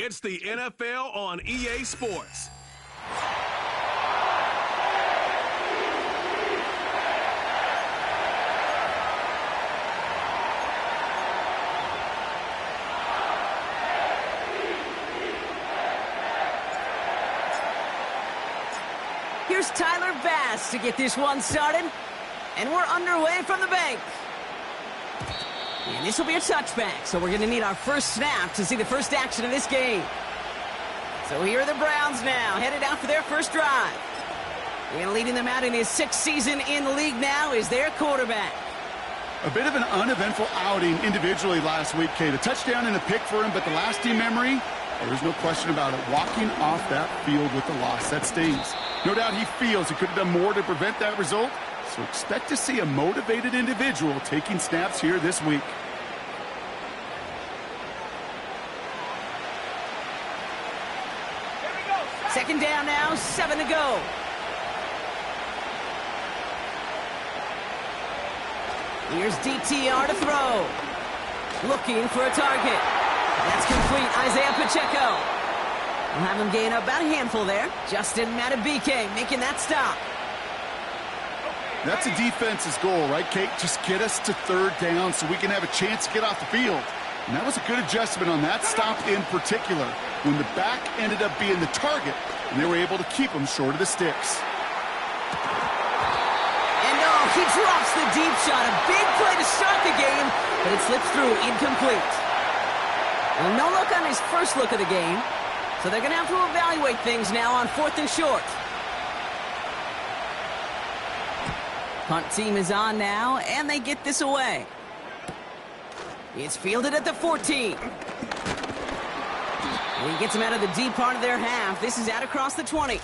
It's the NFL on EA Sports. Here's Tyler Bass to get this one started. And we're underway from the bank. And this will be a touchback, so we're going to need our first snap to see the first action of this game. So here are the Browns now, headed out for their first drive. And leading them out in his 6th season in the league now is their quarterback. A bit of an uneventful outing individually last week, Kate. A touchdown and a pick for him, but the lasting memory, there's no question about it. Walking off that field with the loss, that stings. No doubt he feels he could have done more to prevent that result. So expect to see a motivated individual taking snaps here this week. Second down now, 7 to go. Here's DTR to throw. Looking for a target. That's complete, Isaiah Pacheco. We'll have him gain about a handful there. Justin Matabike making that stop. That's a defense's goal, right, Kate? Just get us to 3rd down so we can have a chance to get off the field. And that was a good adjustment on that stop in particular, when the back ended up being the target, and they were able to keep him short of the sticks. And oh, he drops the deep shot. A big play to start the game, but it slips through incomplete. Well, no look on his first look of the game, so they're going to have to evaluate things now on 4th and short. Punt team is on now, and they get this away. It's fielded at the 14. And he gets him out of the deep part of their half. This is out across the 20.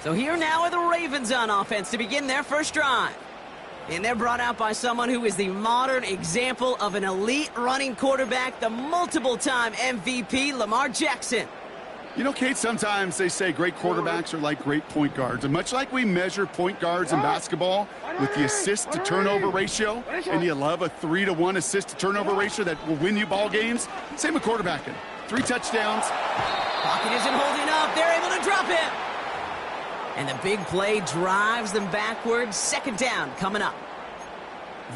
So here now are the Ravens on offense to begin their first drive. And they're brought out by someone who is the modern example of an elite running quarterback, the multiple-time MVP, Lamar Jackson. You know, Kate, sometimes they say great quarterbacks are like great point guards. And much like we measure point guards in basketball with the assist-to-turnover ratio, and you love a 3-to-1 assist-to-turnover ratio that will win you ball games, same with quarterbacking. 3 touchdowns. Pocket isn't holding up. They're able to drop him. And the big play drives them backwards. 2nd down coming up.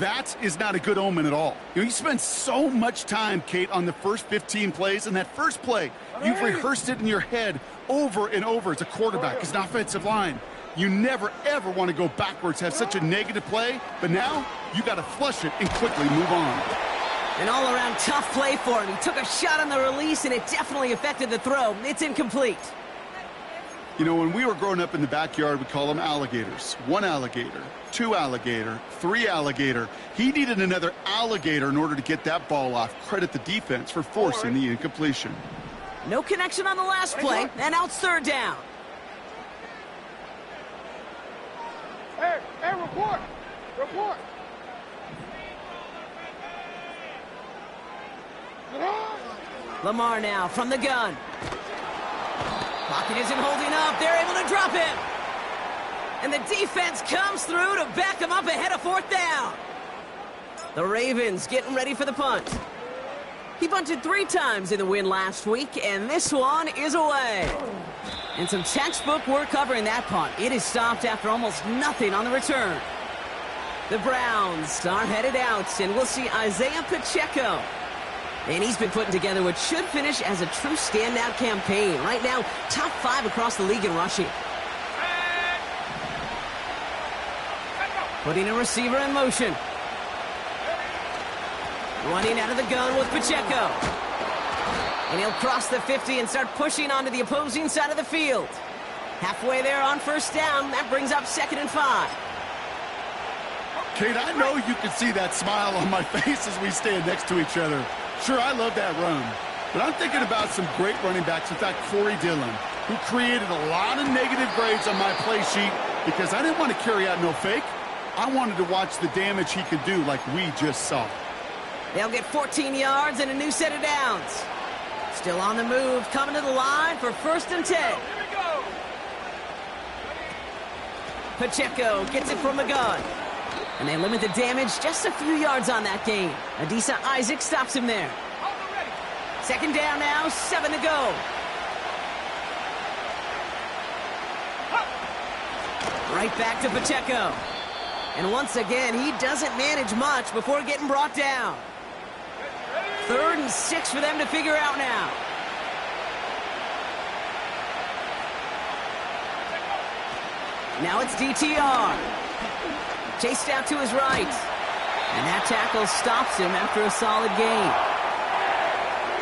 That is not a good omen at all. You spend so much time, Kate, on the first 15 plays, and that first play, you've rehearsed it in your head over and over as a quarterback, as an offensive line. You never, ever want to go backwards, have such a negative play, but now you got to flush it and quickly move on. An all-around tough play for him. He took a shot on the release, and it definitely affected the throw. It's incomplete. You know, when we were growing up in the backyard, we call them alligators. 1 alligator, 2 alligator, 3 alligator. He needed another alligator in order to get that ball off. Credit the defense for forcing the incompletion. No connection on the last play, and out 3rd down. Hey, report! Report! Lamar now from the gun. Pocket isn't holding up. They're able to drop him. And the defense comes through to back him up ahead of 4th down. The Ravens getting ready for the punt. He bunted 3 times in the win last week, and this one is away. And some textbook work covering that punt. It is stopped after almost nothing on the return. The Browns are headed out, and we'll see Isaiah Pacheco. And he's been putting together what should finish as a true standout campaign. Right now, top 5 across the league in rushing. Putting a receiver in motion. Running out of the gun with Pacheco. And he'll cross the 50 and start pushing onto the opposing side of the field. Halfway there on 1st down. That brings up 2nd and 5. Kate, I know you can see that smile on my face as we stand next to each other. Sure, I love that run, but I'm thinking about some great running backs. In fact, Corey Dillon, who created a lot of negative grades on my play sheet because I didn't want to carry out no fake. I wanted to watch the damage he could do like we just saw. They'll get 14 yards and a new set of downs. Still on the move, coming to the line for 1st and 10. Here we go. Pacheco gets it from the gun. And they limit the damage just a few yards on that gain. Adisa Isaac stops him there. 2nd down now, 7 to go. Right back to Pacheco. And once again, he doesn't manage much before getting brought down. 3rd and 6 for them to figure out now. Now it's DTR. Chased out to his right. And that tackle stops him after a solid gain.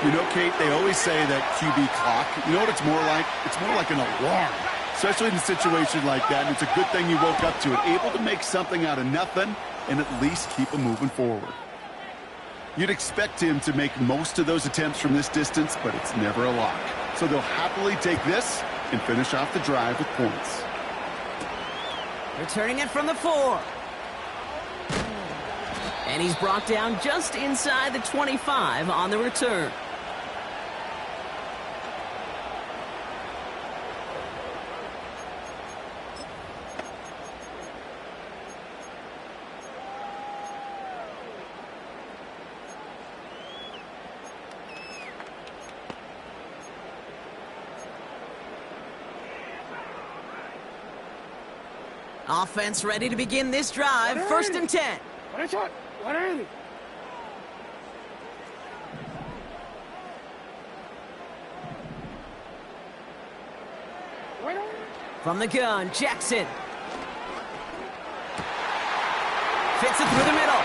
You know, Kate, they always say that QB clock, you know what it's more like? It's more like an alarm, especially in a situation like that. And it's a good thing you woke up to it, able to make something out of nothing and at least keep them moving forward. You'd expect him to make most of those attempts from this distance, but it's never a lock. So they'll happily take this and finish off the drive with points. Returning it from the 4. And he's brought down just inside the 25 on the return. Offense ready to begin this drive. 1st and 10. 180. From the gun, Jackson. Fits it through the middle.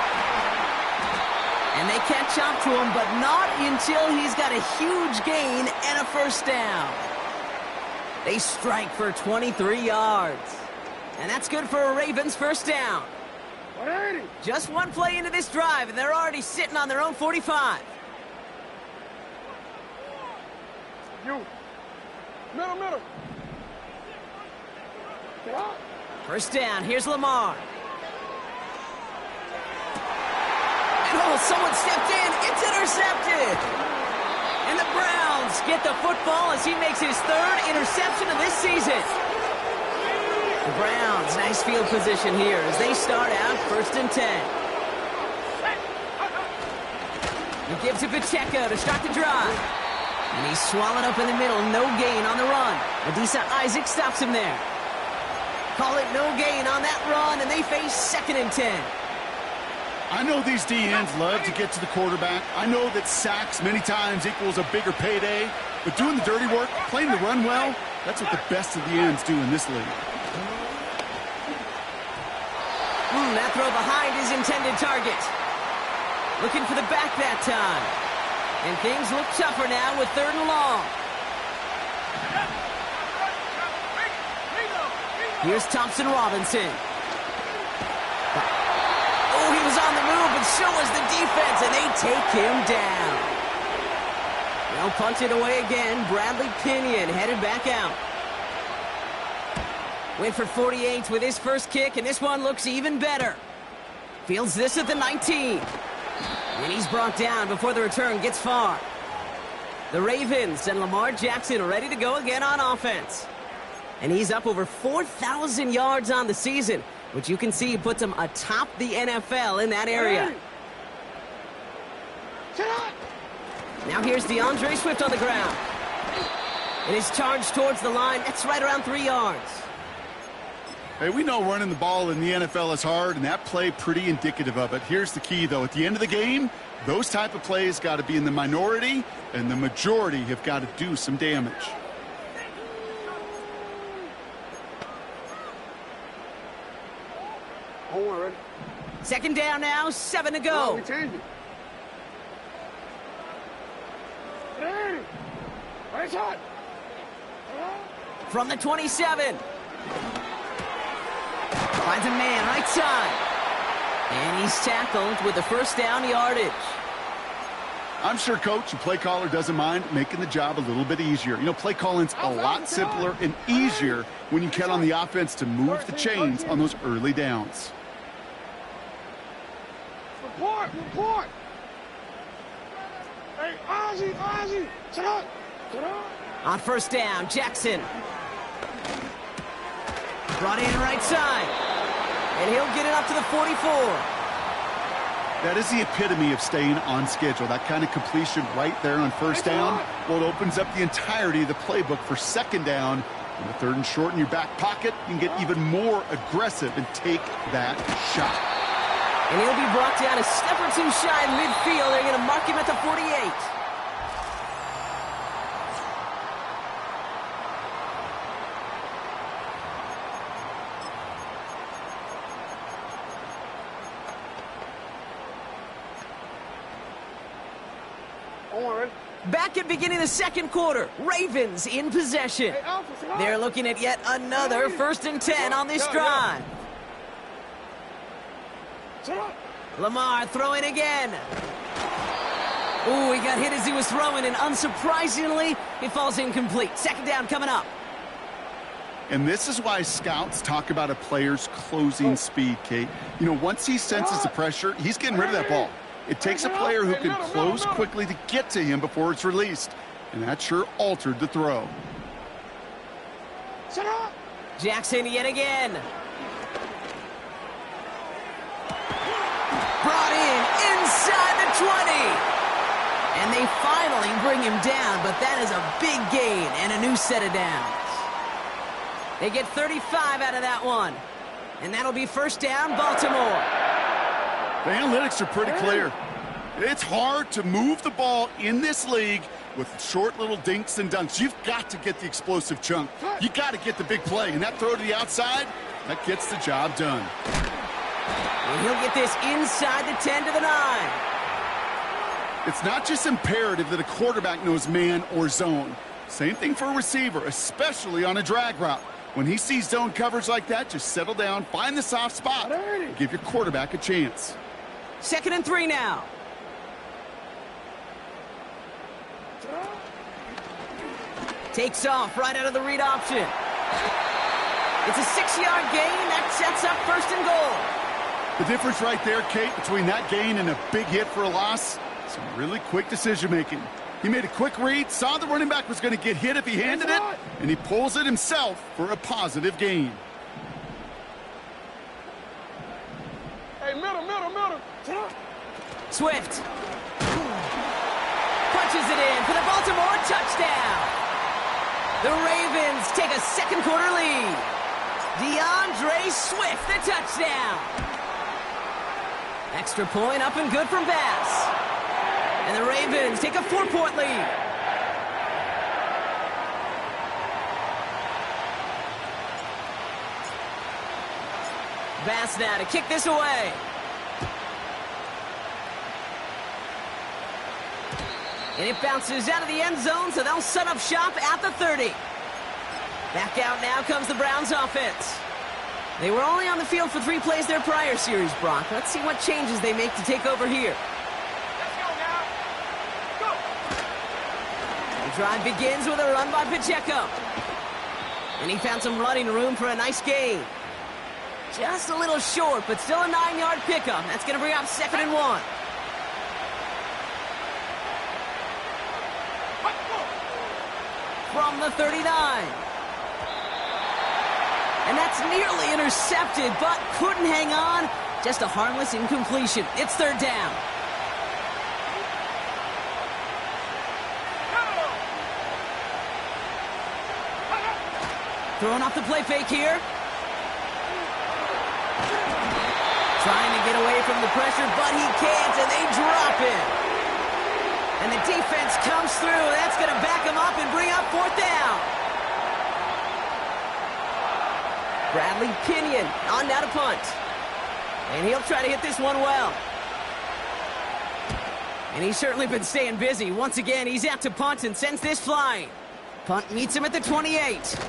And they catch up to him, but not until he's got a huge gain and a 1st down. They strike for 23 yards. And that's good for a Ravens 1st down. 180. Just one play into this drive, and they're already sitting on their own 45. You. Middle. Get out. 1st down, here's Lamar. And oh, someone stepped in. It's intercepted. And the Browns get the football as he makes his 3rd interception of this season. The Browns, nice field position here as they start out 1st and 10. He gives it Pacheco to start the drive. And he's swallowed up in the middle, no gain on the run. Adisa Isaac stops him there. Call it no gain on that run, and they face 2nd and 10. I know these D-ends love to get to the quarterback. I know that sacks many times equals a bigger payday. But doing the dirty work, playing the run well, that's what the best of the ends do in this league. That throw behind his intended target. Looking for the back that time. And things look tougher now with 3rd and long. Here's Thompson Robinson. Oh, he was on the move, but so was the defense, and they take him down. Now punted away again. Bradley Pinion headed back out. Went for 48 with his 1st kick, and this one looks even better. Fields this at the 19. And he's brought down before the return gets far. The Ravens and Lamar Jackson ready to go again on offense. And he's up over 4,000 yards on the season, which you can see puts him atop the NFL in that area. Now here's DeAndre Swift on the ground. And his charge towards the line, that's right around 3 yards. Hey, we know running the ball in the NFL is hard, and that play pretty indicative of it. Here's the key, though. At the end of the game, those type of plays got to be in the minority, and the majority have got to do some damage. Hold on, ready? 2nd down now, 7 to go. No, we changed it. Hey! Right shot! From the 27. Finds a man right side. And he's tackled with the 1st down yardage. I'm sure coach and play caller doesn't mind making the job a little bit easier. You know, play calling's a lot simpler and easier when you count on the offense to move the chains on those early downs. report. Hey, Ozzy, sit up. On first down, Jackson. Brought in right side. And he'll get it up to the 44. That is the epitome of staying on schedule. That kind of completion right there on first down. Well, it opens up the entirety of the playbook for second down. On the third and short in your back pocket, you can get even more aggressive and take that shot. And he'll be brought down a step or two shy in midfield. They're going to mark him at the 48. Back at beginning of the second quarter, Ravens in possession. They're looking at yet another 1st and 10 on this drive. Lamar throwing again. Ooh, he got hit as he was throwing, and unsurprisingly, it falls incomplete. Second down coming up. And this is why scouts talk about a player's closing speed, Kate. You know, once he senses the pressure, he's getting rid of that ball. It takes a player who can close quickly to get to him before it's released. And that sure altered the throw. Jackson yet again. Brought in inside the 20. And they finally bring him down, but that is a big gain and a new set of downs. They get 35 out of that one. And that'll be first down, Baltimore. The analytics are pretty clear. It's hard to move the ball in this league with short little dinks and dunks. You've got to get the explosive chunk. You got to get the big play. And that throw to the outside, that gets the job done. And he'll get this inside the 10 to the 9. It's not just imperative that a quarterback knows man or zone. Same thing for a receiver, especially on a drag route. When he sees zone coverage like that, just settle down, find the soft spot, and give your quarterback a chance. 2nd and 3 now. Takes off right out of the read option. It's a 6-yard gain. That sets up 1st and goal. The difference right there, Kate, between that gain and a big hit for a loss, some really quick decision-making. He made a quick read, saw the running back was going to get hit if he handed it, and he pulls it himself for a positive gain. Hey, middle. Swift. Punches it in for the Baltimore touchdown. The Ravens take a second quarter lead. DeAndre Swift, the touchdown. Extra point up and good from Bass. And the Ravens take a 4-point lead. Bass now to kick this away. And it bounces out of the end zone, so they'll set up shop at the 30. Back out now comes the Browns offense. They were only on the field for 3 plays their prior series, Brock. Let's see what changes they make to take over here. Let's go now. Go. The drive begins with a run by Pacheco. And he found some running room for a nice gain. Just a little short, but still a 9-yard pickup. That's going to bring up 2nd and 1. From the 39. And that's nearly intercepted, but couldn't hang on. Just a harmless incompletion. It's 3rd down. Throwing off the play fake here. Trying to get away from the pressure, but he can't, and they drop it. And the defense comes through. That's going to back him up and bring up 4th down. Bradley Pinion on now to punt. And he'll try to hit this one well. And he's certainly been staying busy. Once again, he's out to punt and sends this flying. Punt meets him at the 28.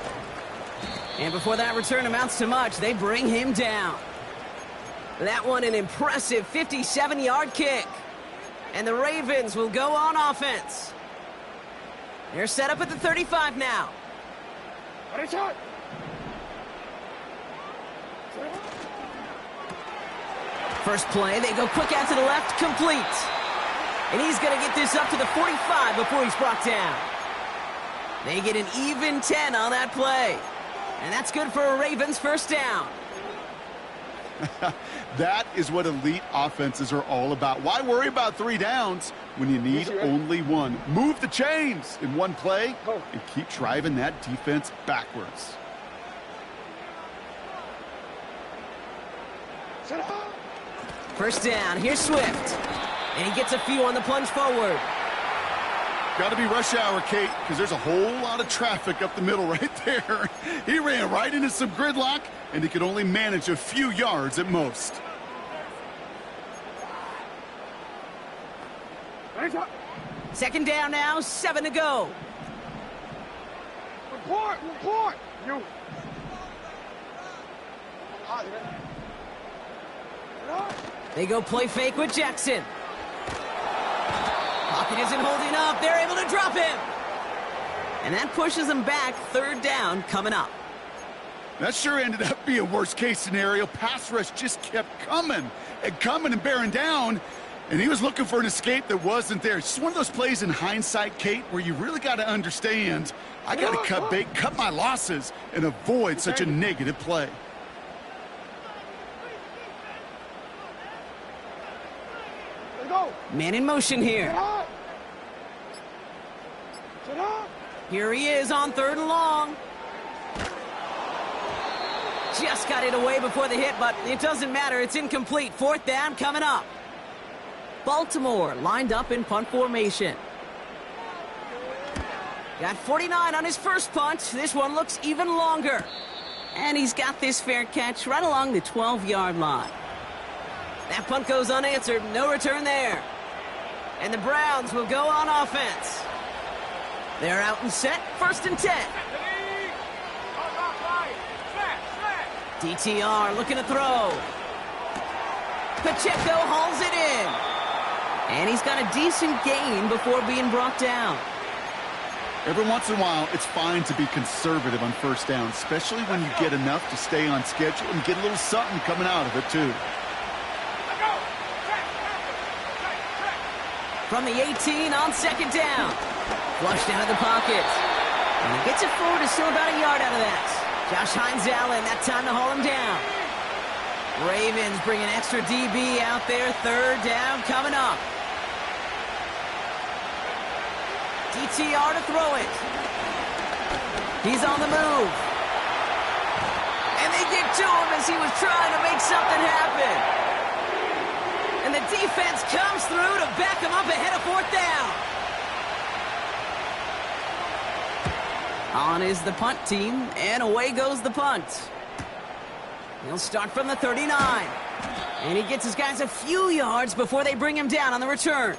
And before that return amounts to much, they bring him down. That one an impressive 57-yard kick. And the Ravens will go on offense. They're set up at the 35 now. First play, they go quick out to the left, complete. And he's going to get this up to the 45 before he's brought down. They get an even 10 on that play. And that's good for a Ravens first down. That is what elite offenses are all about. Why worry about 3 downs when you need only 1? Move the chains in one play and keep driving that defense backwards. First down, here's Swift. And he gets a few on the plunge forward. Got to be rush hour, Kate, because there's a whole lot of traffic up the middle right there. He ran right into some gridlock, and he could only manage a few yards at most. Second down now, 7 to go. Report. You. They go play fake with Jackson. Pocket isn't holding up. They're able to drop him. And that pushes them back. Third down coming up. That sure ended up being worst-case scenario. Pass rush just kept coming and bearing down, and he was looking for an escape that wasn't there. It's just one of those plays in hindsight, Kate, where you really got to understand, I got to cut bait, cut my losses, and avoid such a negative play. Man in motion here. Here he is on 3rd and long. Just got it away before the hit, but it doesn't matter. It's incomplete. 4th down coming up. Baltimore lined up in punt formation. Got 49 on his first punt. This one looks even longer. And he's got this fair catch right along the 12-yard line. That punt goes unanswered. No return there. And the Browns will go on offense. They're out and set. 1st and 10. DTR looking to throw. Pacheco hauls it in. And he's got a decent gain before being brought down. Every once in a while, it's fine to be conservative on 1st down, especially when you get enough to stay on schedule and get a little something coming out of it, too. From the 18 on 2nd down. Flushed out of the pocket. And he gets it forward, is still about a yard out of that. Josh Hines-Allen, that time to haul him down. Ravens bring an extra DB out there. 3rd down coming up. DTR to throw it. He's on the move. And they get to him as he was trying to make something happen. And the defense comes through to back him up ahead of 4th down. On is the punt team, and away goes the punt. He'll start from the 39. And he gets his guys a few yards before they bring him down on the return.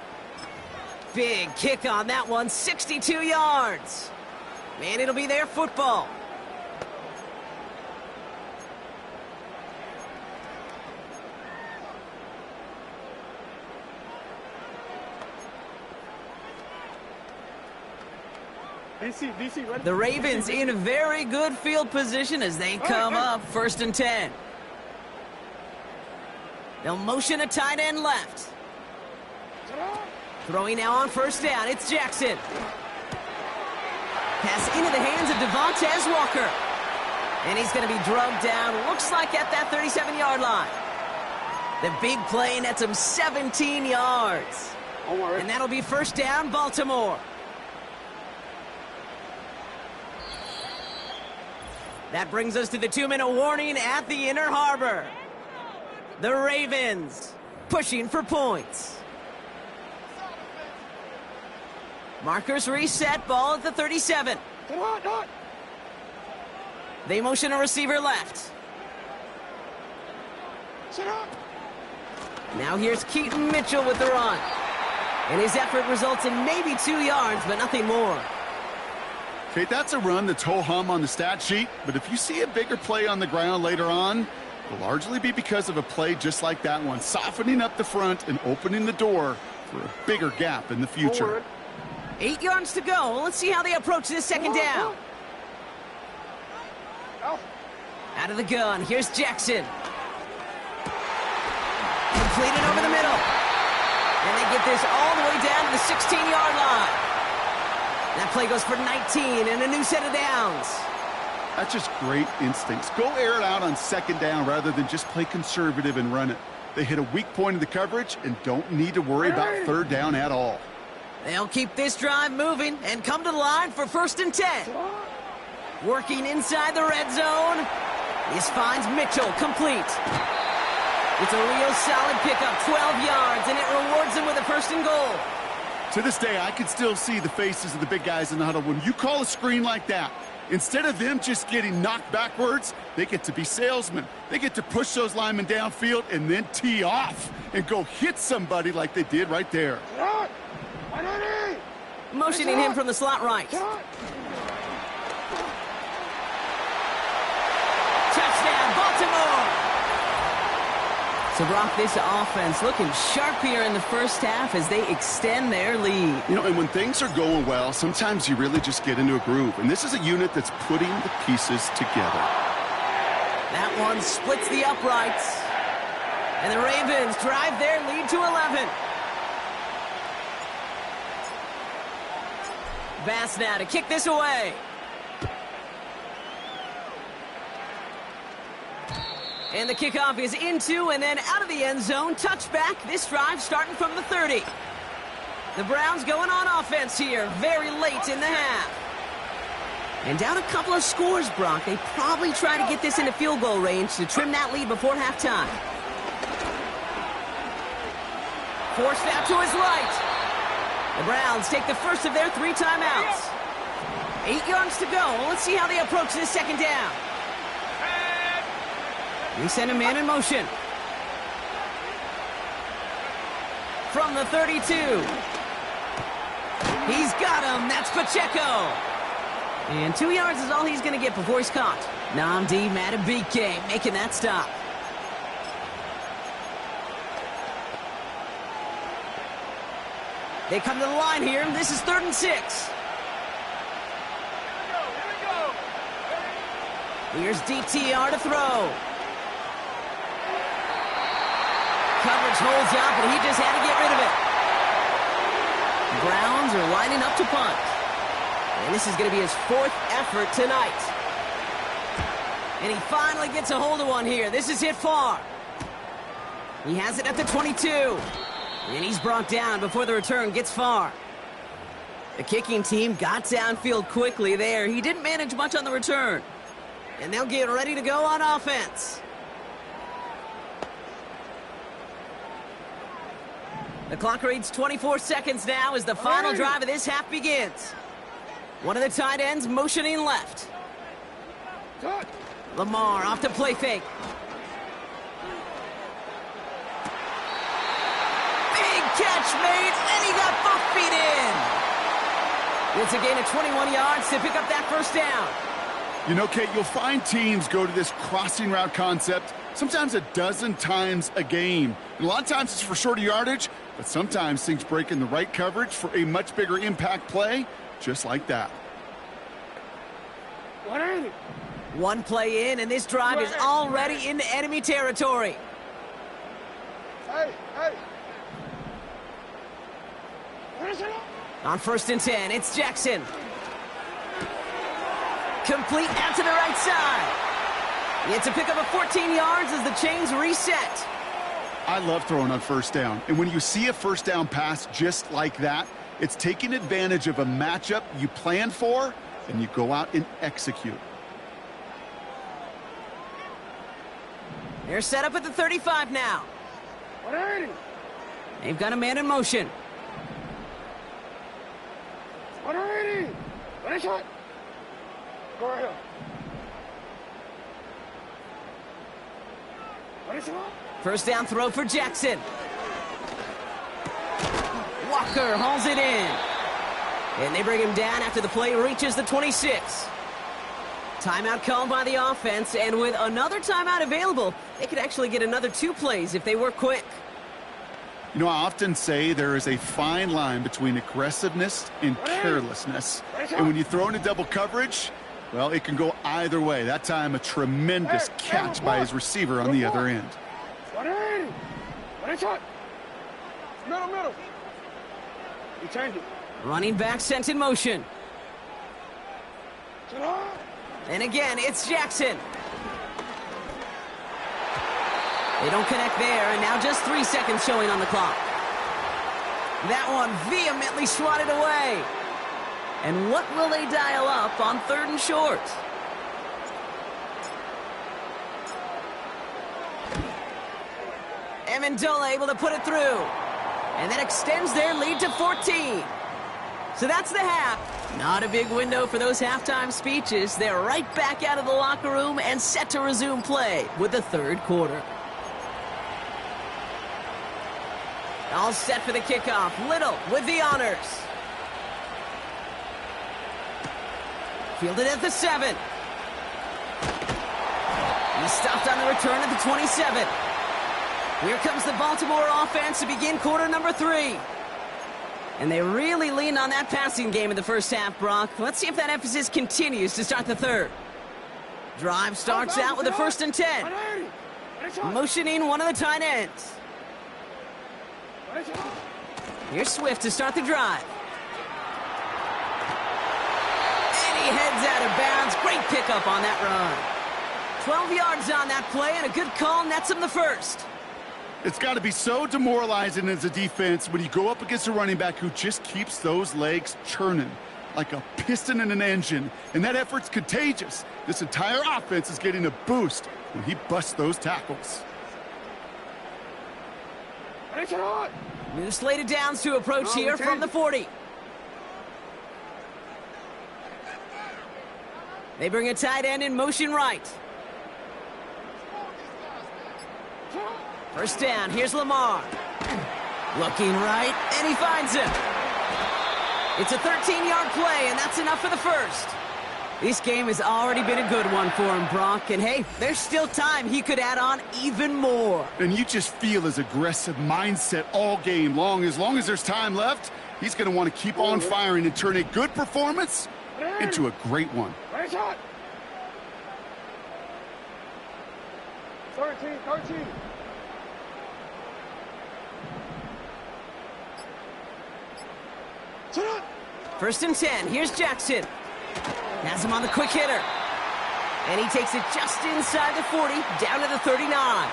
Big kick on that one, 62 yards. And it'll be their football. DC, The Ravens in a very good field position as they come up 1st and 10. They'll motion a tight end left. Throwing now on 1st down, it's Jackson. Pass into the hands of Devontae Walker. And he's going to be drugged down, looks like at that 37-yard line. The big play nets him 17 yards. And that'll be 1st down, Baltimore. That brings us to the 2-minute warning at the Inner Harbor. The Ravens pushing for points. Markers reset, ball at the 37. They motion a receiver left. Now here's Keaton Mitchell with the run. And his effort results in maybe 2 yards, but nothing more. Kate, that's a run that's ho-hum on the stat sheet, but if you see a bigger play on the ground later on, it'll largely be because of a play just like that one, softening up the front and opening the door for a bigger gap in the future. 8 yards to go. Let's see how they approach this 2nd down. Out of the gun, here's Jackson. Completed over the middle. And they get this all the way down to the 16-yard line. That play goes for 19 and a new set of downs. That's just great instincts. Go air it out on second down rather than just play conservative and run it. They hit a weak point in the coverage and don't need to worry about third down at all. They'll keep this drive moving and come to the line for 1st and 10. Working inside the red zone. This finds Mitchell complete. It's a real solid pickup, 12 yards, and it rewards him with a 1st and goal. To this day, I can still see the faces of the big guys in the huddle. When you call a screen like that, instead of them just getting knocked backwards, they get to be salesmen. They get to push those linemen downfield and then tee off and go hit somebody like they did right there. Motioning him from the slot right. Touchdown, Baltimore! So, Brock, this offense looking sharp here in the first half as they extend their lead. You know, and when things are going well, sometimes you really just get into a groove. And this is a unit that's putting the pieces together. That one splits the uprights. And the Ravens drive their lead to 11. Bass now to kick this away. And the kickoff is into and then out of the end zone. Touchback. This drive starting from the 30. The Browns going on offense here very late in the half. And down a couple of scores, Brock. They probably try to get this into field goal range to trim that lead before halftime. Forced out to his right. The Browns take the first of their 3 timeouts. 8 yards to go. Let's see how they approach this second down. We send a man in motion. From the 32. He's got him. That's Pacheco. And 2 yards is all he's going to get before he's caught. Namdi Madubuike making that stop. They come to the line here. This is 3rd and 6. Here's DTR to throw. Coverage holds up, but he just had to get rid of it. Browns are lining up to punt. And this is going to be his 4th effort tonight. And he finally gets a hold of one here. This is hit far. He has it at the 22. And he's brought down before the return gets far. The kicking team got downfield quickly there. He didn't manage much on the return. And they'll get ready to go on offense. The clock reads 24 seconds now as the final drive of this half begins. One of the tight ends motioning left. Lamar off the play fake. Big catch made, and he got both feet in. It's a gain of 21 yards to pick up that first down. You know, Kate, you'll find teams go to this crossing route concept sometimes a dozen times a game. And a lot of times it's for shorter yardage, but sometimes things break in the right coverage for a much bigger impact play, just like that. One play in, and this drive is already into enemy territory. Hey. On 1st and 10, it's Jackson. Complete out to the right side. It's a pickup of 14 yards as the chains reset. I love throwing on 1st down. And when you see a 1st down pass just like that, it's taking advantage of a matchup you plan for, and you go out and execute. They're set up at the 35 now. They've got a man in motion. First down throw for Jackson. Walker hauls it in. And they bring him down after the play reaches the 26. Timeout called by the offense, and with another timeout available, they could actually get another 2 plays if they work quick. You know, I often say there is a fine line between aggressiveness and carelessness. And when you throw into double coverage, well, it can go either way. That time, a tremendous catch by his receiver on the other end. shot. Middle. You change it. Running back sent in motion. And again, it's Jackson. They don't connect there, and now just 3 seconds showing on the clock. That one vehemently swatted away. And what will they dial up on 3rd and short? Amendola able to put it through. And that extends their lead to 14. So that's the half. Not a big window for those halftime speeches. They're right back out of the locker room and set to resume play with the 3rd quarter. All set for the kickoff. Little with the honors. Fielded at the 7. He's stopped on the return at the 27. Here comes the Baltimore offense to begin quarter number 3. And they really leaned on that passing game in the first half, Brock. Let's see if that emphasis continues to start the 3rd. Drive starts out with a 1st and 10. Motioning one of the tight ends. Here's Swift to start the drive. And he heads out of bounds. Great pickup on that run. 12 yards on that play, and a good call nets him the 1st. It's got to be so demoralizing as a defense when you go up against a running back who just keeps those legs churning like a piston in an engine. And that effort's contagious. This entire offense is getting a boost when he busts those tackles. New slated downs to approach here from the 40. They bring a tight end in motion right. First down, here's Lamar. Looking right, and he finds him. It's a 13-yard play, and that's enough for the 1st. This game has already been a good one for him, Brock. And hey, there's still time he could add on even more. And you just feel his aggressive mindset all game long. As long as there's time left, he's going to want to keep on firing and turn a good performance into a great one. 13. First and 10. Here's Jackson. Has him on the quick hitter. And he takes it just inside the 40, down to the 39.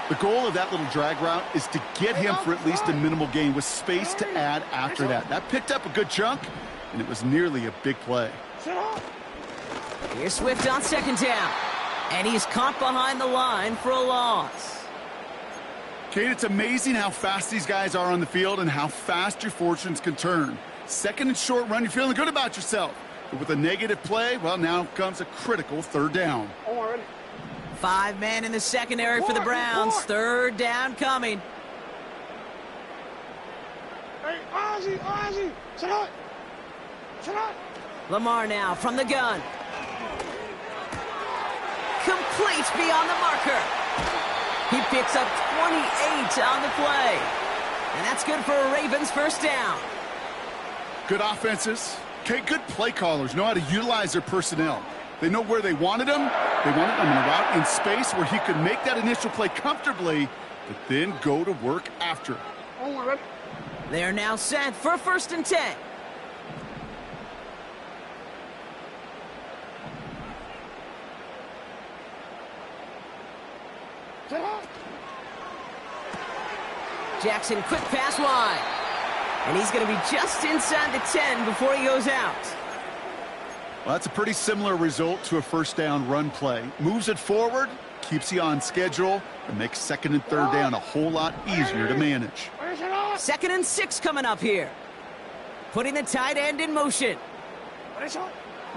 The goal of that little drag route is to get him for at least a minimal gain with space to add after that. That picked up a good chunk, and it was nearly a big play. Here's Swift on 2nd down. And he's caught behind the line for a loss. Kate, it's amazing how fast these guys are on the field and how fast your fortunes can turn. 2nd and short run, you're feeling good about yourself. But with a negative play, well, now comes a critical 3rd down. 5 men in the secondary for the Browns. 3rd down coming. Hey, Ozzy. Shut up. Lamar now from the gun. Complete beyond the marker. He picks up 28 on the play. And that's good for a Ravens 1st down. Good offenses. Okay, good play callers know how to utilize their personnel. They know where they wanted him. They wanted him in a route in space where he could make that initial play comfortably, but then go to work after. They're now set for a 1st and 10. Jackson, quick pass wide. And he's going to be just inside the 10 before he goes out. Well, that's a pretty similar result to a 1st down run play. Moves it forward, keeps you on schedule, and makes 2nd and 3rd down a whole lot easier to manage. 2nd and 6 coming up here. Putting the tight end in motion.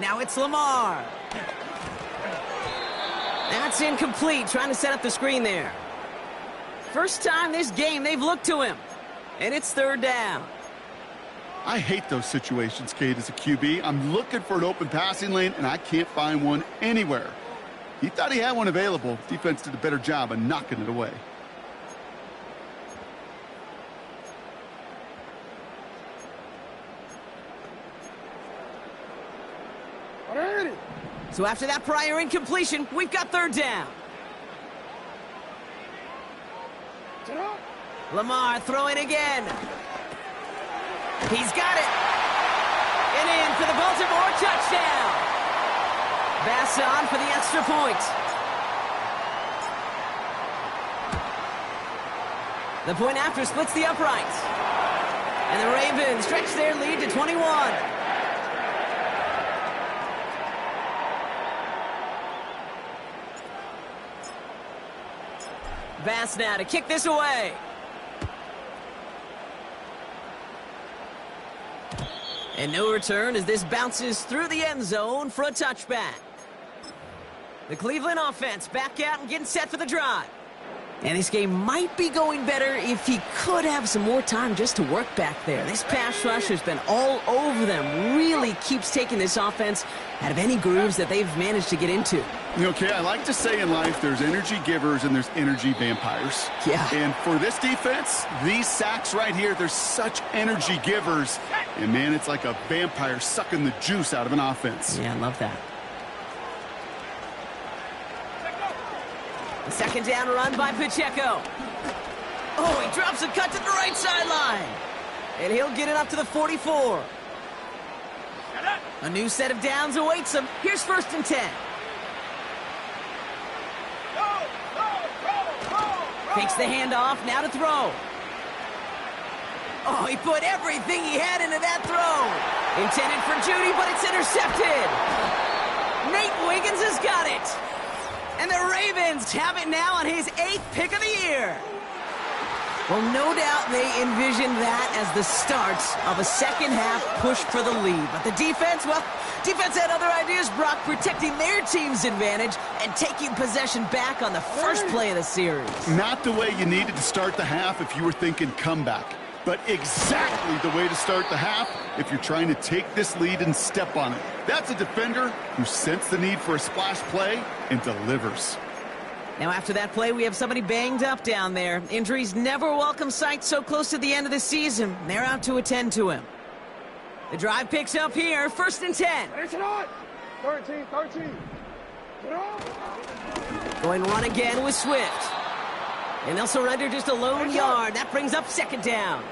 Now it's Lamar. That's incomplete, trying to set up the screen there. First time this game they've looked to him. And it's 3rd down. I hate those situations, Kate, as a QB. I'm looking for an open passing lane, and I can't find one anywhere. He thought he had one available. Defense did a better job of knocking it away. So after that prior incompletion, we've got 3rd down. Sit up. Lamar throwing again. He's got it. And in for the Baltimore touchdown. Bass on for the extra point. The point after splits the uprights. And the Ravens stretch their lead to 21. Bass now to kick this away. And no return as this bounces through the end zone for a touchback. The Cleveland offense back out and getting set for the drive. And this game might be going better if he could have some more time just to work back there. This pass rush has been all over them. Really keeps taking this offense out of any grooves that they've managed to get into. Okay, I like to say in life there's energy givers and there's energy vampires. Yeah. And for this defense, these sacks right here, they're such energy givers. And, man, it's like a vampire sucking the juice out of an offense. Yeah, I love that. The second down run by Pacheco. Oh, he drops a cut to the right sideline. And he'll get it up to the 44. A new set of downs awaits him. Here's 1st and 10. Takes the handoff, now to throw. Oh, he put everything he had into that throw. Intended for Judy, but it's intercepted. Nate Wiggins has got it. And the Ravens have it now on his 8th pick of the year. Well, no doubt they envisioned that as the start of a second-half push for the lead. But the defense, well, defense had other ideas, Brock, protecting their team's advantage and taking possession back on the first play of the series. Not the way you needed to start the half if you were thinking comeback, but exactly the way to start the half if you're trying to take this lead and step on it. That's a defender who sensed the need for a splash play and delivers. Now, after that play, we have somebody banged up down there. Injuries never a welcome sight so close to the end of the season. They're out to attend to him. The drive picks up here, 1st and 10. It's not. 13. Get on. Going run again with Swift. And they'll surrender just a lone yard. That brings up 2nd down.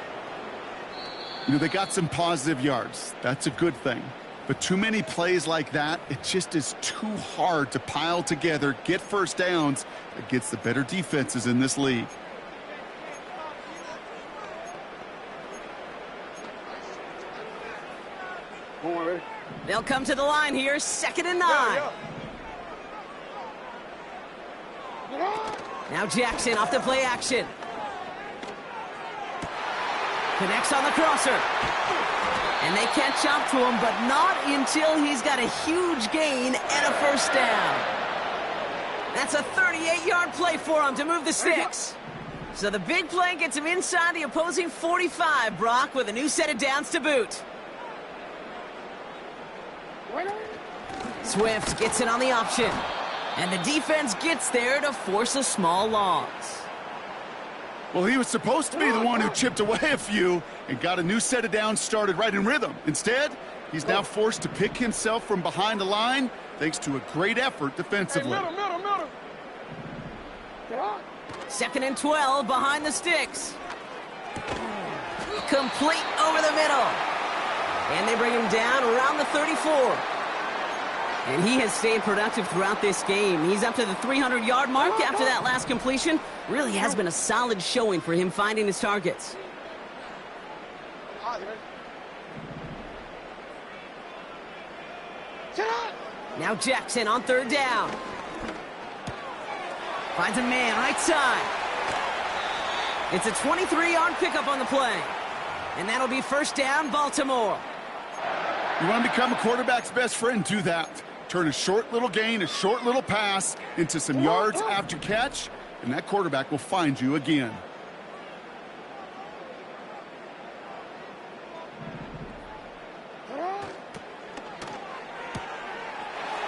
You know, they got some positive yards. That's a good thing. But too many plays like that, it just is too hard to pile together, get 1st downs against the better defenses in this league. Come on, ready? They'll come to the line here, 2nd and 9. Now Jackson off the play action. Connects on the crosser. And they catch up to him, but not until he's got a huge gain and a 1st down. That's a 38-yard play for him to move the sticks. So the big play gets him inside the opposing 45, Brock, with a new set of downs to boot. Swift gets it on the option. And the defense gets there to force a small loss. Well, he was supposed to be the one who chipped away a few and got a new set of downs started right in rhythm. Instead, he's now forced to pick himself from behind the line thanks to a great effort defensively. Hey, middle. Get on. 2nd and 12 behind the sticks. Complete over the middle. And they bring him down around the 34. And he has stayed productive throughout this game. He's up to the 300-yard mark after that last completion. Really has been a solid showing for him finding his targets. Now Jackson on 3rd down. Finds a man right side. It's a 23-yard pickup on the play. And that'll be 1st down, Baltimore. You want to become a quarterback's best friend? Do that. Turn a short little gain, a short little pass into some yards after catch, and that quarterback will find you again.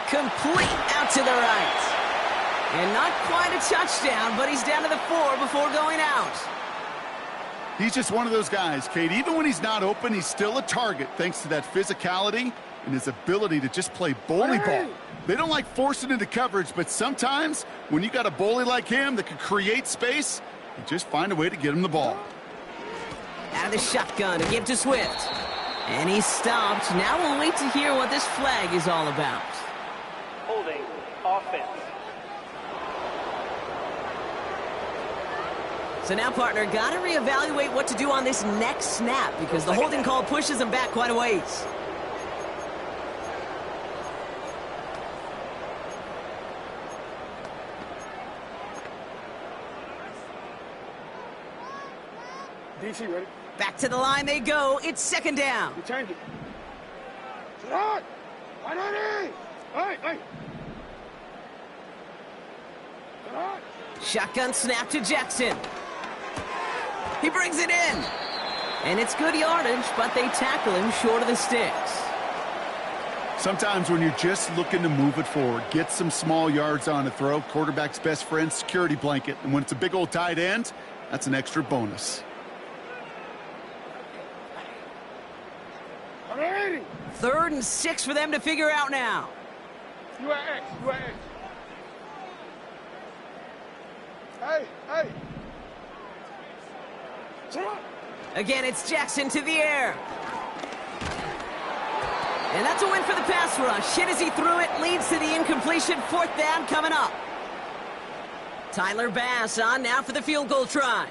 Complete out to the right. And not quite a touchdown, but he's down to the 4 before going out. He's just one of those guys, Kate. Even when he's not open, he's still a target thanks to that physicality and his ability to just play bully ball. They don't like forcing into coverage, but sometimes when you got a bully like him that can create space, You just find a way to get him the ball. Out of the shotgun to give to Swift. And he's stopped. Now we'll wait to hear what this flag is all about. Holding offense. So now, partner, got to reevaluate what to do on this next snap because the holding call pushes him back quite a ways. DC, ready? Back to the line they go. It's second down. You change it. Sit out! Hey! Hey! Sit out! Shotgun snap to Jackson. He brings it in. And it's good yardage, but they tackle him short of the sticks. Sometimes when you're just looking to move it forward, get some small yards on a throw, quarterback's best friend, security blanket. And when it's a big old tight end, that's an extra bonus. Ready? 3rd and 6 for them to figure out now. You at X. Hey! Sit out! Again, it's Jackson to the air. And that's a win for the pass rush. Hit as he threw it, leads to the incompletion. 4th down coming up. Tyler Bass on now for the field goal try.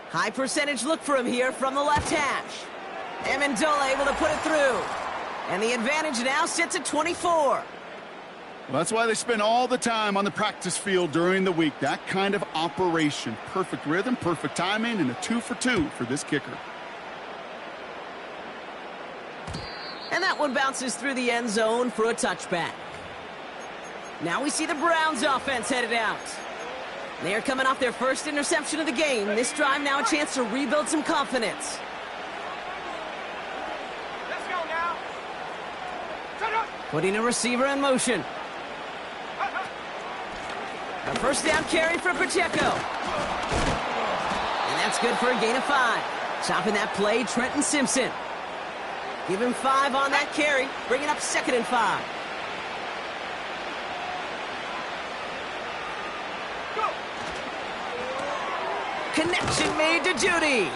High percentage look for him here from the left hash. Amendola able to put it through. And the advantage now sits at 24. Well, that's why they spend all the time on the practice field during the week. That kind of operation. Perfect rhythm, perfect timing, and a 2 for 2 for this kicker. And that one bounces through the end zone for a touchback. Now we see the Browns offense headed out. They are coming off their first interception of the game. This drive now a chance to rebuild some confidence. Let's go now! Sit up! Putting a receiver in motion. A first down carry for Pacheco. And that's good for a gain of 5. Chopping that play, Trenton Simpson. Give him 5 on that carry, bringing up 2nd and 5. Connection made to Judy.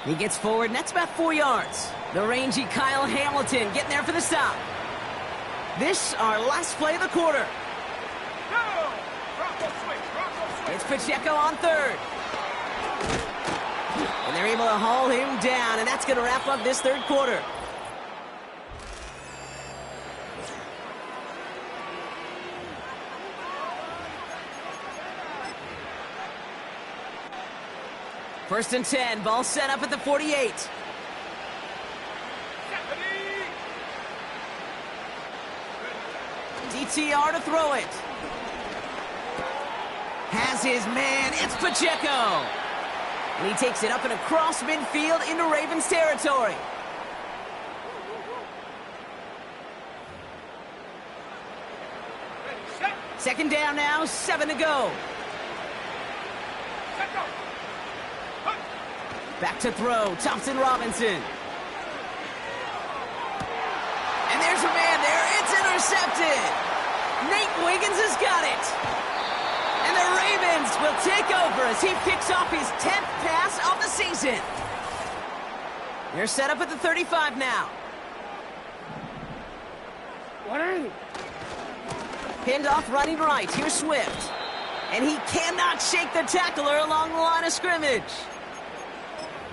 He gets forward, and that's about 4 yards. The rangy Kyle Hamilton getting there for the stop. This our last play of the quarter. It's Pacheco on 3rd. And they're able to haul him down, and that's going to wrap up this 3rd quarter. First and 10, ball set up at the 48. DTR to throw it. Has his man, it's Pacheco. And he takes it up and across midfield into Ravens territory. Second down now, 7 to go. Back to throw, Thompson Robinson. And there's a man there, it's intercepted. Nate Wiggins has got it. And the Ravens will take over as he picks off his 10th pass of the season. They're set up at the 35 now. 180. Pinned off running right. Here's Swift. And he cannot shake the tackler along the line of scrimmage.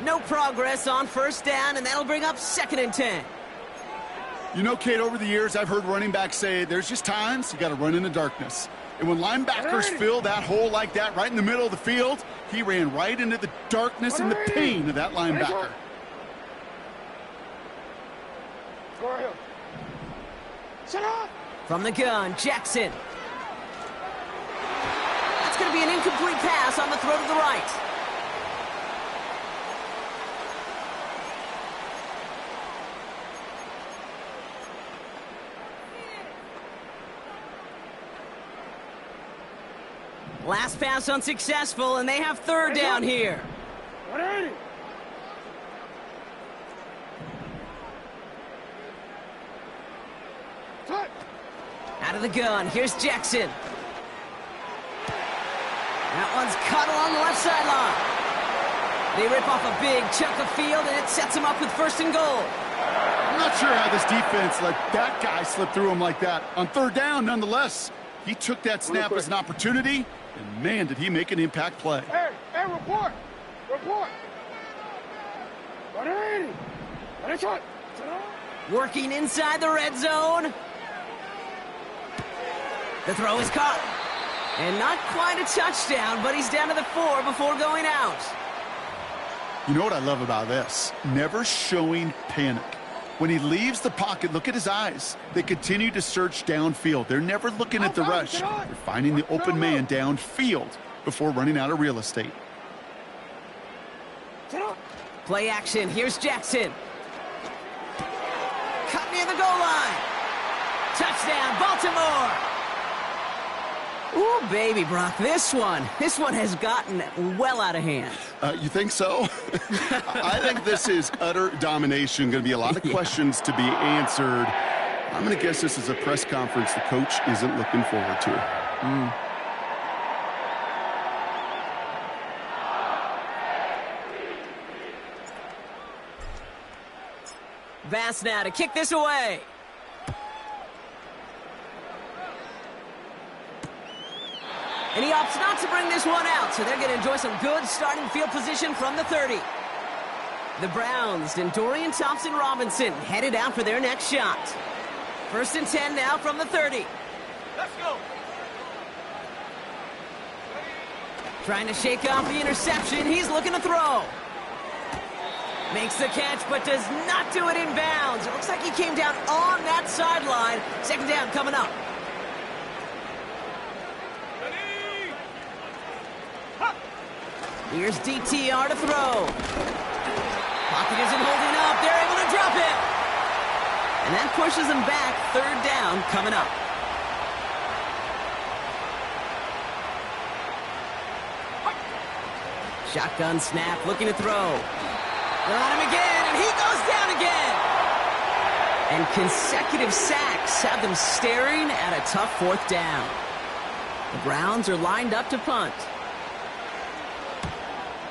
No progress on first down, and that'll bring up 2nd and 10. You know, Kate, over the years, I've heard running backs say there's just times you got to run in the darkness. And when linebackers fill that hole like that right in the middle of the field, he ran right into the darkness and the pain of that linebacker. Go ahead. Sit up! From the gun, Jackson. That's going to be an incomplete pass on the throw to the right. Last pass unsuccessful, and they have 3rd down here. 180. Out of the gun, here's Jackson. That one's caught along the left sideline. They rip off a big chunk of field, and it sets them up with 1st and goal. I'm not sure how this defense let that guy slip through him like that. On 3rd down, nonetheless, he took that snap as an opportunity, and man, did he make an impact play. Hey, report! Report! Working inside the red zone. The throw is caught. And not quite a touchdown, but he's down to the 4 before going out. You know what I love about this? Never showing panic. When he leaves the pocket, look at his eyes. They continue to search downfield. They're never looking at the rush. They're finding the open man downfield before running out of real estate. Play action. Here's Jackson. Cut near the goal line. Touchdown, Baltimore. Ooh, baby, Brock, this one has gotten well out of hand. You think so? I think this is utter domination. Going to be a lot of questions to be answered. I'm going to guess this is a press conference the coach isn't looking forward to. Bass now to kick this away. And he opts not to bring this one out, so they're going to enjoy some good starting field position from the 30. The Browns and Dorian Thompson-Robinson headed out for their next shot. 1st and 10 now from the 30. Let's go! Trying to shake off the interception. He's looking to throw. Makes the catch, but does not do it in bounds. It looks like he came down on that sideline. 2nd down coming up. Here's DTR to throw. Pocket isn't holding up. They're able to drop it. And that pushes them back. 3rd down coming up. Shotgun snap, looking to throw. They're on him again, and he goes down again. And consecutive sacks have them staring at a tough 4th down. The Browns are lined up to punt.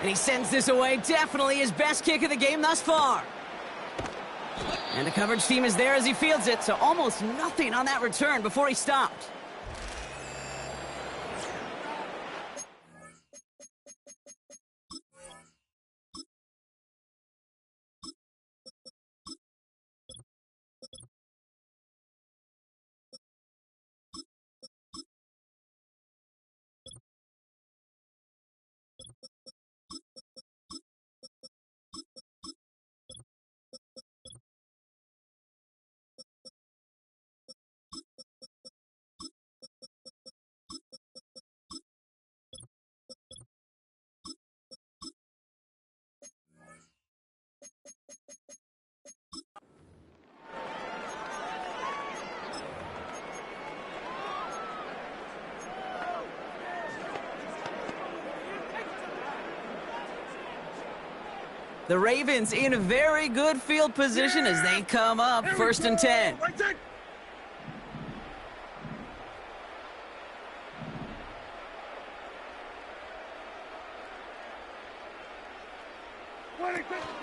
And he sends this away. Definitely his best kick of the game thus far. And the coverage team is there as he fields it, so almost nothing on that return before he stopped. The Ravens in a very good field position as they come up 1st and 10.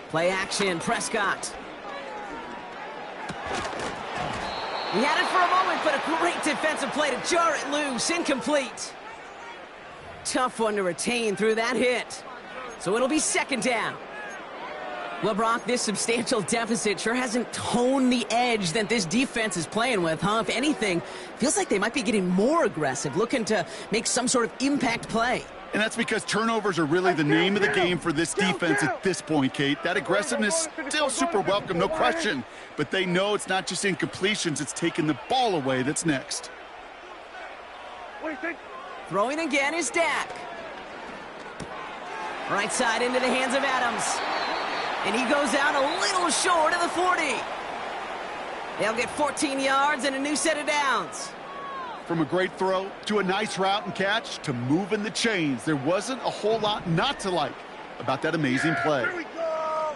Play action, Prescott. He had it for a moment, but a great defensive play to jar it loose. Incomplete. Tough one to retain through that hit. So it'll be 2nd down. Well, Brock, this substantial deficit sure hasn't toned the edge that this defense is playing with, huh? If anything, feels like they might be getting more aggressive, looking to make some sort of impact play. And that's because turnovers are really the name of the game for this defense at this point, Kate. That aggressiveness still super welcome, no question. But they know it's not just incompletions, it's taking the ball away that's next. Throwing again is Dak. Right side into the hands of Adams. And he goes out a little short of the 40. They'll get 14 yards and a new set of downs. From a great throw to a nice route and catch to moving the chains, there wasn't a whole lot not to like about that amazing play. Here we go!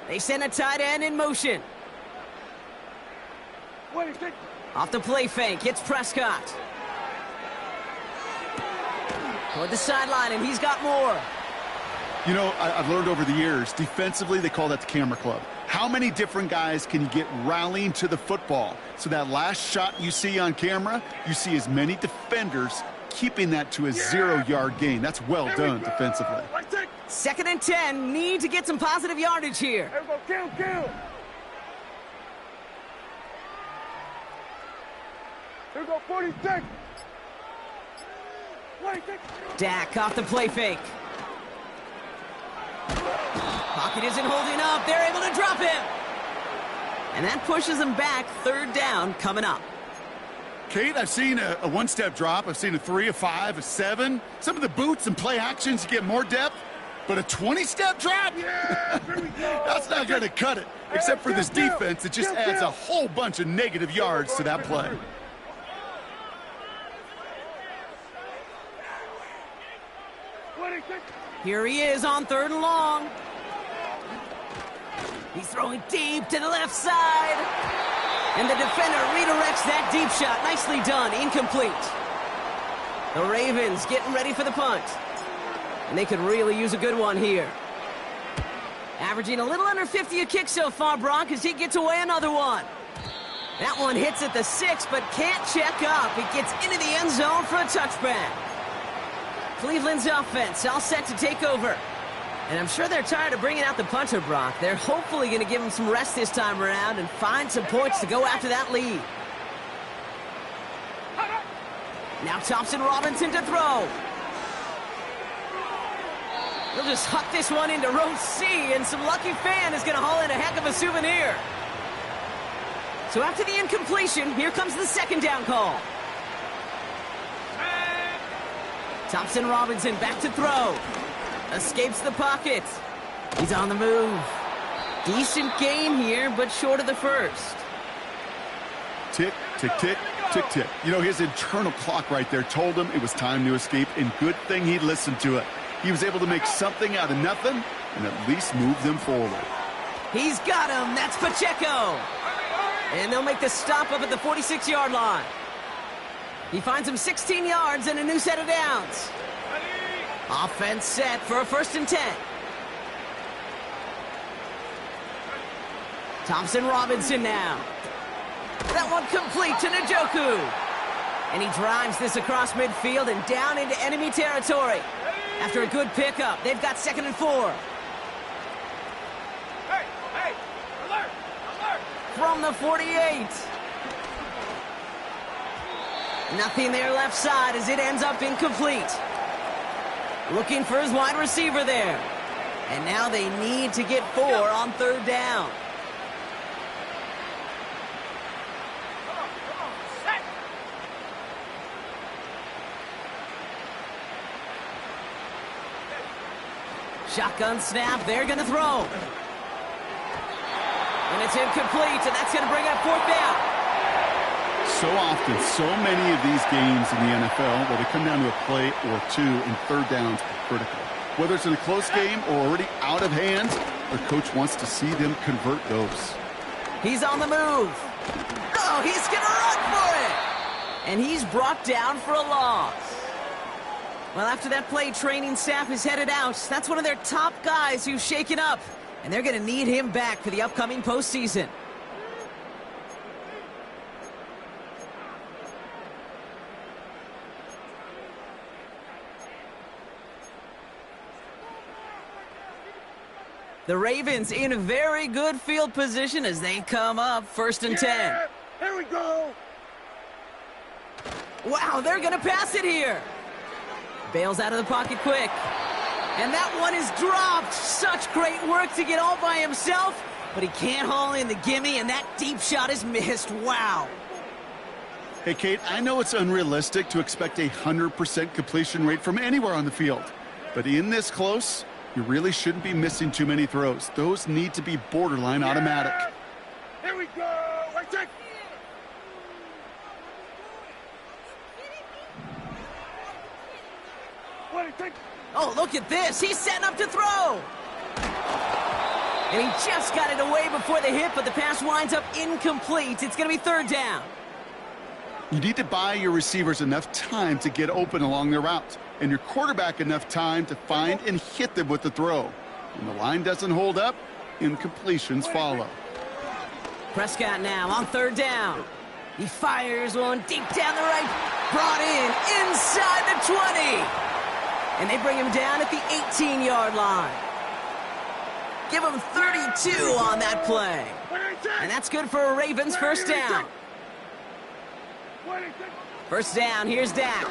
They send a tight end in motion. Off the play fake, it's Prescott. Toward the sideline, and he's got more. You know, I've learned over the years, defensively, they call that the camera club. How many different guys can you get rallying to the football? So that last shot you see on camera, you see as many defenders keeping that to a 0-yard gain. That's well done defensively. 2nd and 10, need to get some positive yardage here. Here we go, kill. Here we go, 46. Dak off the play fake. Pocket isn't holding up. They're able to drop him. And that pushes them back. 3rd down coming up. Kate, I've seen a one-step drop. I've seen a 3, a 5, a 7. Some of the boots and play actions, you get more depth. But a 20-step drop? Yeah, here we go. That's not going to cut it. Except for this defense, it just adds a whole bunch of negative yards to that play. Here he is on 3rd and long. He's throwing deep to the left side. And the defender redirects that deep shot. Nicely done. Incomplete. The Ravens getting ready for the punt. And they could really use a good one here. Averaging a little under 50 a kick so far, Brock, as he gets away another one. That one hits at the 6, but can't check up. It gets into the end zone for a touchback. Cleveland's offense all set to take over. And I'm sure they're tired of bringing out the punter, Brock. They're hopefully going to give him some rest this time around and find some points to go after that lead. Now Thompson Robinson to throw. He'll just huck this one into row C, and some lucky fan is going to haul in a heck of a souvenir. So after the incompletion, here comes the 2nd down call. Thompson Robinson back to throw. Escapes the pocket. He's on the move. Decent gain here, but short of the 1st. Tick, tick, tick, tick, tick. You know, his internal clock right there told him it was time to escape, and good thing he listened to it. He was able to make something out of nothing and at least move them forward. He's got him. That's Pacheco. And they'll make the stop up at the 46-yard line. He finds him 16 yards and a new set of downs. Offense set for a 1st and 10. Thompson Robinson now. That one complete to Njoku. And he drives this across midfield and down into enemy territory. After a good pickup, they've got 2nd and 4. Hey, alert! From the 48. Nothing there left side as it ends up incomplete. Looking for his wide receiver there. And now they need to get 4 on 3rd down. Shotgun snap, they're going to throw. And it's incomplete, and that's going to bring up 4th down. So often, so many of these games in the NFL where they come down to a play or 2 and 3rd downs are critical. Whether it's in a close game or already out of hand, the coach wants to see them convert those. He's on the move. Oh, he's going to run for it. And he's brought down for a loss. Well, after that play, training staff is headed out. That's one of their top guys who's shaken up. And they're going to need him back for the upcoming postseason. The Ravens in a very good field position as they come up 1st and 10. Here we go. Wow, they're going to pass it here. Bails out of the pocket quick. And that one is dropped. Such great work to get all by himself, but he can't haul in the gimme, and that deep shot is missed. Wow. Hey, Kate, I know it's unrealistic to expect a 100% completion rate from anywhere on the field, but in this close, you really shouldn't be missing too many throws. Those need to be borderline automatic. Here we go. Right check. Oh, look at this. He's setting up to throw. And he just got it away before the hit, but the pass winds up incomplete. It's going to be 3rd down. You need to buy your receivers enough time to get open along their routes, and your quarterback enough time to find and hit them with the throw. When the line doesn't hold up, incompletions follow. Prescott now on third down. He fires one deep down the right. Brought in inside the 20. And they bring him down at the 18-yard line. Give him 32 on that play. And that's good for a Ravens first down. First down, here's Dak.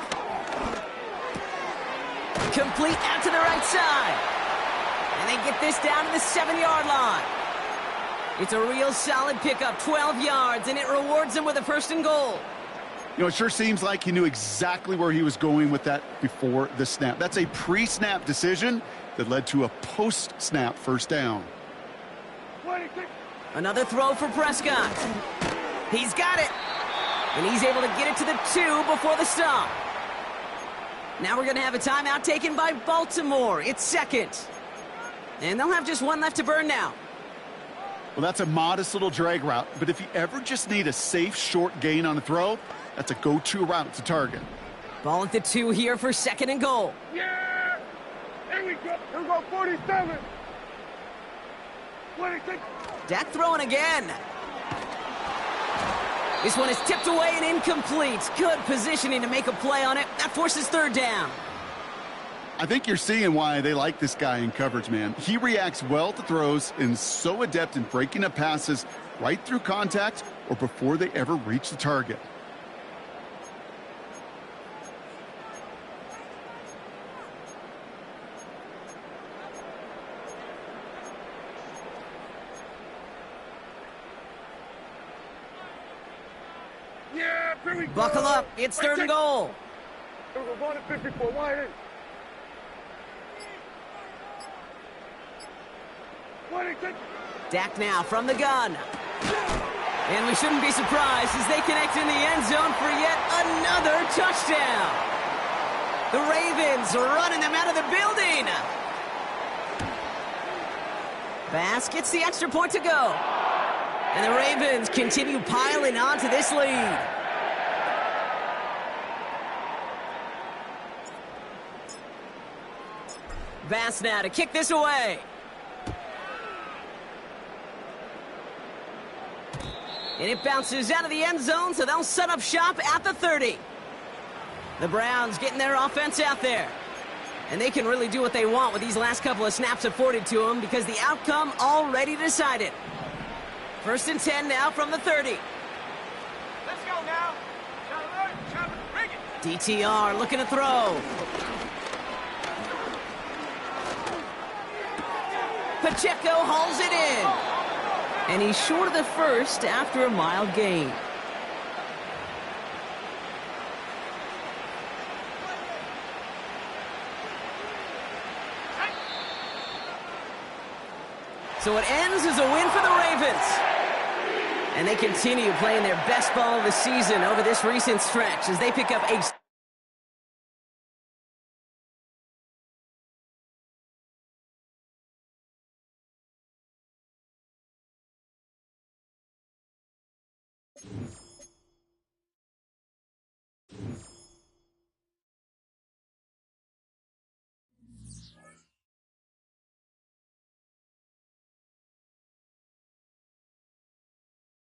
Complete out to the right side. And they get this down to the 7-yard line. It's a real solid pickup, 12 yards, and it rewards them with a first and goal. You know, it sure seems like he knew exactly where he was going with that before the snap. That's a pre-snap decision that led to a post-snap first down. Another throw for Prescott. He's got it. And he's able to get it to the 2 before the stop. Now we're going to have a timeout taken by Baltimore. It's second. And they'll have just one left to burn now. Well, that's a modest little drag route, but if you ever just need a safe, short gain on a throw, that's a go-to route to target. Ball at the 2 here for second and goal. Yeah! Here we go. Here we go, 47. 26. Dak throwing again. This one is tipped away and incomplete. Good positioning to make a play on it. That forces third down. I think you're seeing why they like this guy in coverage, man. He reacts well to throws and is so adept in breaking up passes right through contact or before they ever reach the target. Yeah, here we go. Buckle up. It's third and goal. Here we go, 154, wide in. 26. Dak now from the gun. And we shouldn't be surprised as they connect in the end zone for yet another touchdown. The Ravens are running them out of the building. Bass gets the extra point to go. And the Ravens continue piling on to this lead. Bass now to kick this away. And it bounces out of the end zone, so they'll set up shop at the 30. The Browns getting their offense out there. And they can really do what they want with these last couple of snaps afforded to them because the outcome already decided. First and 10 now from the 30. Let's go now. Bring it. DTR looking to throw. Pacheco hauls it in. And he's short of the first after a mild gain. So it ends as a win for the Ravens. And they continue playing their best ball of the season over this recent stretch as they pick up a